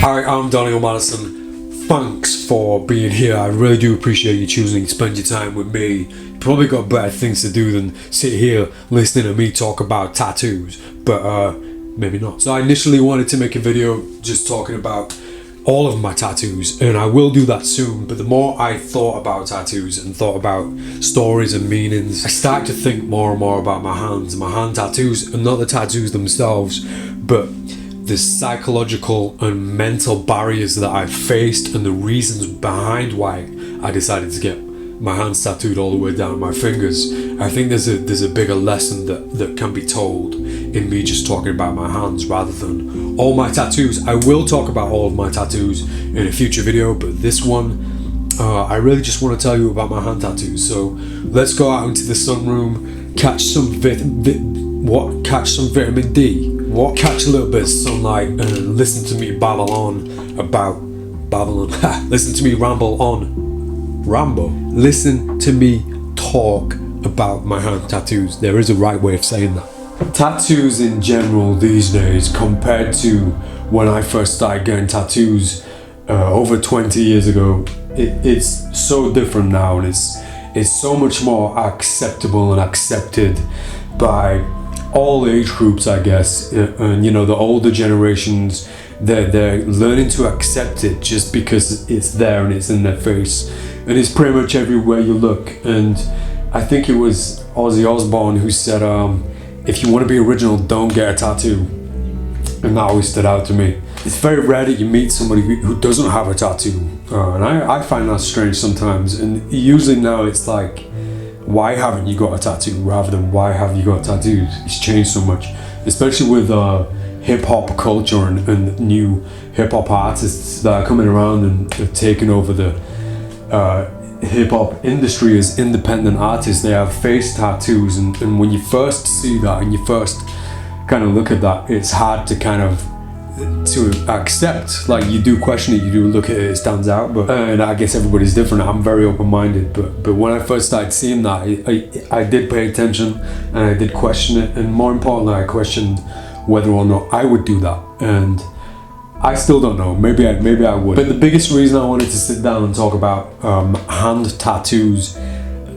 Hi, I'm Madison. Thanks for being here. I really do appreciate you choosing to spend your time with me. You probably got better things to do than sit here listening to me talk about tattoos, but maybe not. So I initially wanted to make a video just talking about all of my tattoos, and I will do that soon. But the more I thought about tattoos and thought about stories and meanings, I started to think more and more about my hands, my hand tattoos, and not the tattoos themselves, but the psychological and mental barriers that I've faced and the reasons behind why I decided to get my hands tattooed all the way down my fingers. I think there's a bigger lesson that can be told in me just talking about my hands rather than all my tattoos. I will talk about all of my tattoos in a future video, but this one, I really just want to tell you about my hand tattoos. So let's go out into the sunroom, catch some vitamin D. Catch a little bit of sunlight and listen to me babble on about Babylon. Listen to me ramble on. Listen to me talk about my hand tattoos. There is a right way of saying that. Tattoos in general these days, compared to when I first started getting tattoos over 20 years ago, it's so different now, and it's so much more acceptable and accepted by all age groups, I guess. And you know, the older generations, they're learning to accept it just because it's there and it's in their face, and it's pretty much everywhere you look. And I think it was Ozzy Osbourne who said, if you want to be original, don't get a tattoo. And that always stood out to me. It's very rare that you meet somebody who doesn't have a tattoo, and I find that strange sometimes. And usually now it's like, why haven't you got a tattoo, rather than why have you got tattoos? It's changed so much, especially with hip-hop culture and new hip-hop artists that are coming around and have taken over the hip-hop industry as independent artists. They have face tattoos, and when you first see that and you first kind of look at that, it's hard to kind of to accept. Like, you do question it, you do look at it, it stands out, but and I guess everybody's different. I'm very open-minded, but when I first started seeing that, I did pay attention and I did question it, and more importantly, I questioned whether or not I would do that, and I still don't know. Maybe I would. But the biggest reason I wanted to sit down and talk about hand tattoos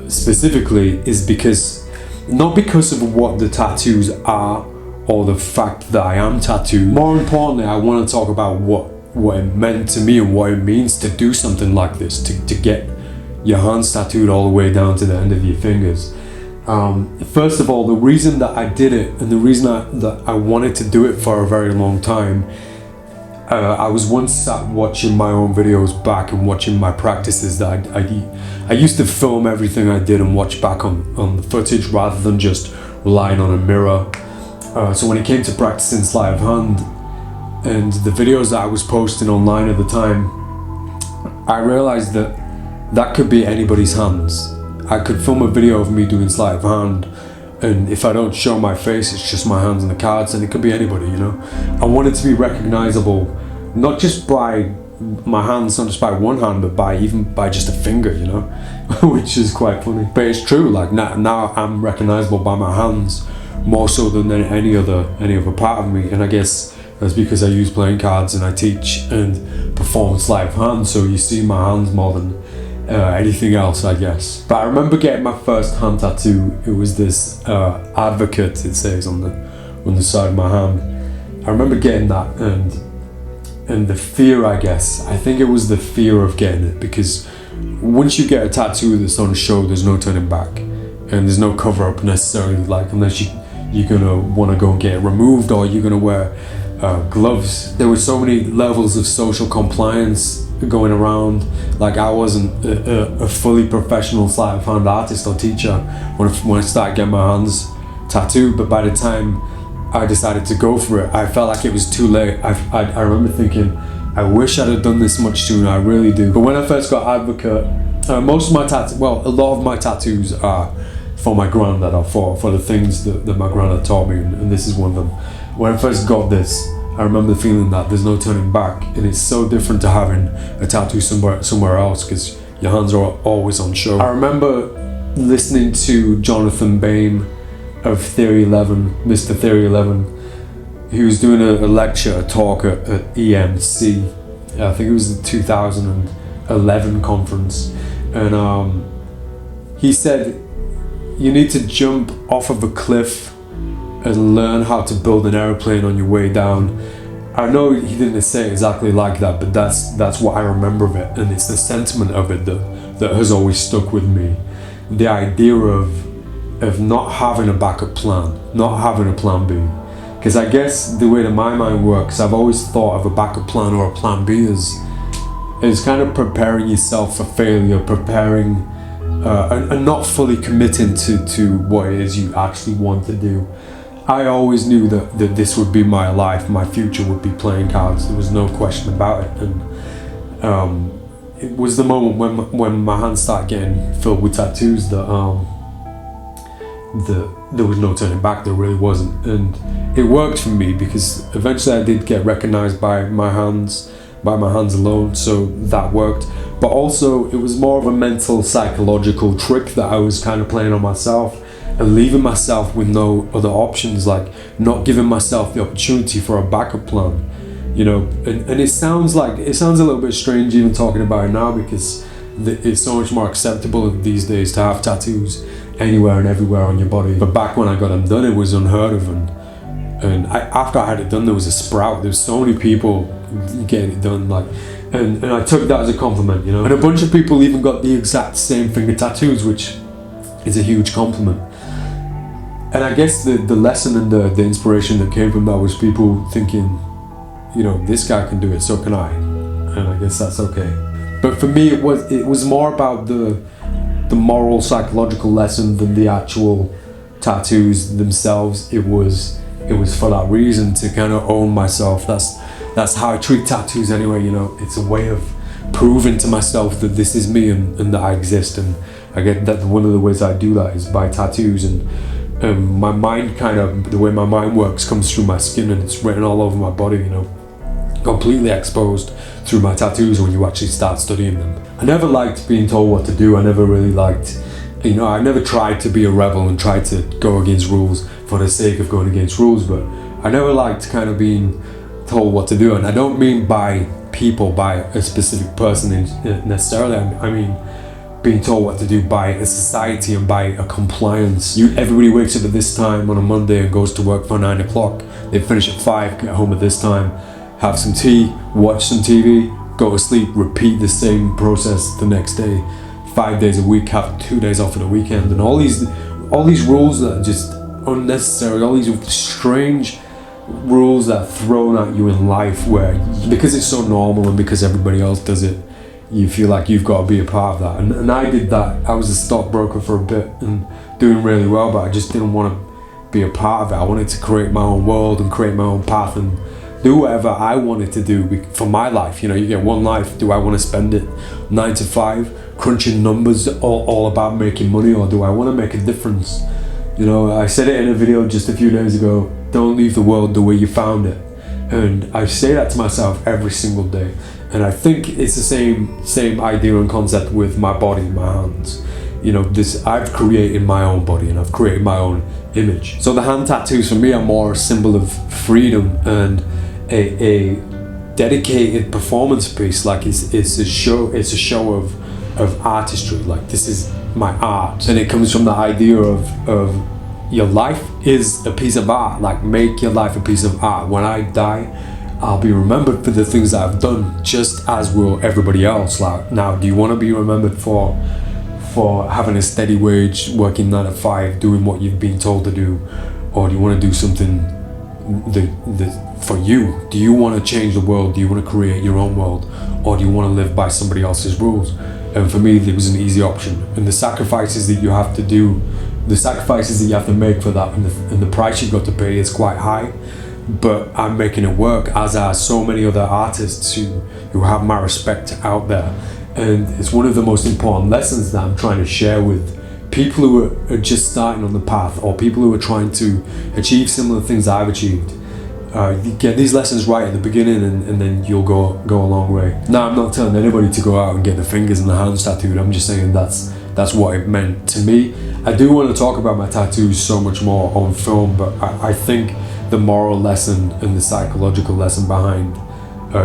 specifically is not because of what the tattoos are or the fact that I am tattooed. More importantly, I want to talk about what it meant to me and what it means to do something like this, to get your hands tattooed all the way down to the end of your fingers. First of all, the reason that I did it, and the reason that I wanted to do it for a very long time, I was once sat watching my own videos back and watching my practices that I used to film everything I did and watch back on the footage rather than just relying on a mirror. So when it came to practicing sleight of hand and the videos that I was posting online at the time, I realized that could be anybody's hands. I could film a video of me doing sleight of hand, and if I don't show my face, it's just my hands and the cards, and it could be anybody, you know. I wanted to be recognizable, not just by my hands, not just by one hand, but even by just a finger, you know, which is quite funny. But it's true, like now I'm recognizable by my hands more so than any other part of me. And I guess that's because I use playing cards and I teach and perform sleight of hand, so you see my hands more than anything else, I guess. But I remember getting my first hand tattoo. It was this advocate, it says on the side of my hand. I remember getting that, and the fear, I guess, I think it was the fear of getting it, because once you get a tattoo that's on show, there's no turning back, and there's no cover up necessarily, like, unless you're gonna want to go and get it removed, or you're gonna wear gloves. There were so many levels of social compliance going around. Like, I wasn't a fully professional sleight of hand artist or teacher when I started getting my hands tattooed, but by the time I decided to go for it, I felt like it was too late. I remember thinking, I wish I'd have done this much sooner, I really do. But when I first got advocate, most of my tattoos, well, a lot of my tattoos are for my granddad, or for the things that my granddad taught me, and this is one of them. When I first got this, I remember feeling that there's no turning back, and it's so different to having a tattoo somewhere else, because your hands are always on show. I remember listening to Jonathan Bain of Theory 11, Mr. Theory 11, he was doing a lecture, a talk at EMC. I think it was the 2011 conference, and he said you need to jump off of a cliff and learn how to build an airplane on your way down. I know he didn't say it exactly like that, but that's what I remember of it, and it's the sentiment of it that has always stuck with me. The idea of not having a backup plan, not having a plan B. Because I guess the way that my mind works, I've always thought of a backup plan or a plan B as kind of preparing yourself for failure, preparing and not fully committing to what it is you actually want to do. I always knew that this would be my life, my future would be playing cards. There was no question about it. And it was the moment when my hands started getting filled with tattoos that there was no turning back. There really wasn't. And it worked for me because eventually I did get recognized by my hands alone, so that worked. But also it was more of a mental, psychological trick that I was kind of playing on myself and leaving myself with no other options, like not giving myself the opportunity for a backup plan, you know. And it sounds a little bit strange even talking about it now, because it's so much more acceptable these days to have tattoos anywhere and everywhere on your body. But back when I got them done, it was unheard of, and after I had it done, there was a sprout. There's so many people getting it done, like, and I took that as a compliment, you know. And a bunch of people even got the exact same finger tattoos, which is a huge compliment. And I guess the lesson and the inspiration that came from that was people thinking, you know, this guy can do it, so can I. And I guess that's okay. But for me, it was more about the moral, psychological lesson than the actual tattoos themselves. It was for that reason, to kind of own myself. That's how I treat tattoos anyway, you know. It's a way of proving to myself that this is me and that I exist. And I get that one of the ways I do that is by tattoos. And my mind, kind of the way my mind works, comes through my skin, and it's written all over my body, you know, completely exposed through my tattoos when you actually start studying them. I never liked being told what to do. I never really liked, you know, I never tried to be a rebel and tried to go against rules for the sake of going against rules, but I never liked kind of being told what to do. And I don't mean by people, by a specific person necessarily. I mean being told what to do by a society and by a compliance. Everybody wakes up at this time on a Monday and goes to work for 9 o'clock. They finish at 5, get home at this time, have some tea, watch some TV, go to sleep, repeat the same process the next day, 5 days a week, have 2 days off of the weekend, and all these rules that are just unnecessary, all these strange rules that are thrown at you in life, where because it's so normal and because everybody else does it, you feel like you've got to be a part of that. And I did that. I was a stockbroker for a bit and doing really well, but I just didn't want to be a part of it. I wanted to create my own world and create my own path and do whatever I wanted to do for my life. You know, you get one life. Do I want to spend it 9 to 5 crunching numbers, all about making money, or do I want to make a difference? You know, I said it in a video just a few days ago, don't leave the world the way you found it. And I say that to myself every single day. And I think it's the same idea and concept with my body and my hands. You know, I've created my own body and I've created my own image. So the hand tattoos for me are more a symbol of freedom and a dedicated performance piece. Like it's a show of artistry. Like, this is my art. And it comes from the idea of your life is a piece of art. Like, make your life a piece of art. When I die, I'll be remembered for the things that I've done, just as will everybody else. Like, now, do you want to be remembered for having a steady wage, working 9 to 5, doing what you've been told to do, or do you want to do something for you? Do you want to change the world? Do you want to create your own world, or do you want to live by somebody else's rules? And for me, it was an easy option. And the sacrifices that you have to do, the sacrifices that you have to make for that, and the price you've got to pay is quite high. But I'm making it work, as are so many other artists who have my respect out there. And it's one of the most important lessons that I'm trying to share with people who are just starting on the path, or people who are trying to achieve similar things I've achieved. You get these lessons right at the beginning, and then you'll go a long way. Now, I'm not telling anybody to go out and get the fingers and the hands tattooed. I'm just saying that's what it meant to me. I do want to talk about my tattoos so much more on film, but I think the moral lesson and the psychological lesson behind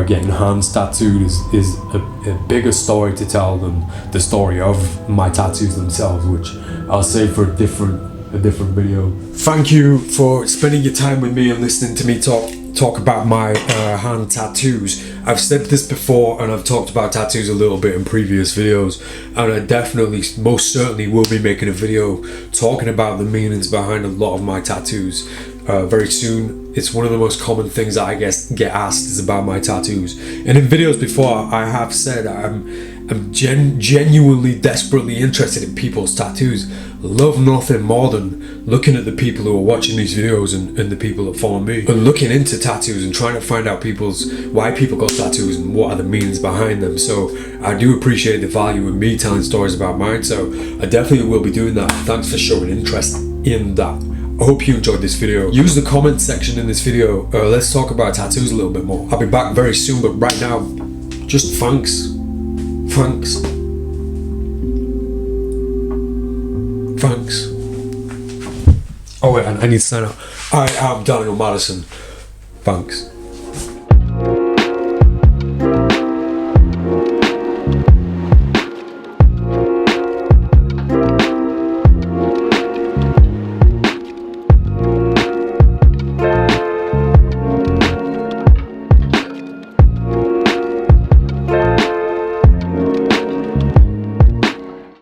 getting hands tattooed is a bigger story to tell than the story of my tattoos themselves, which I'll save for a different video. Thank you for spending your time with me and listening to me talk about my hand tattoos. I've said this before, and I've talked about tattoos a little bit in previous videos, and I definitely, most certainly, will be making a video talking about the meanings behind a lot of my tattoos very soon. It's one of the most common things that I guess get asked is about my tattoos, and in videos before I have said I'm genuinely desperately interested in people's tattoos. Love nothing more than looking at the people who are watching these videos and the people that follow me, and looking into tattoos and trying to find out why people got tattoos and what are the meanings behind them. So I do appreciate the value of me telling stories about mine, so I definitely will be doing that. Thanks for showing interest in that. I hope you enjoyed this video. Use the comment section in this video. Let's talk about tattoos a little bit more. I'll be back very soon, but right now, just thanks. Thanks. Thanks. Oh wait, I need to sign up. I am Daniel Madison. Thanks.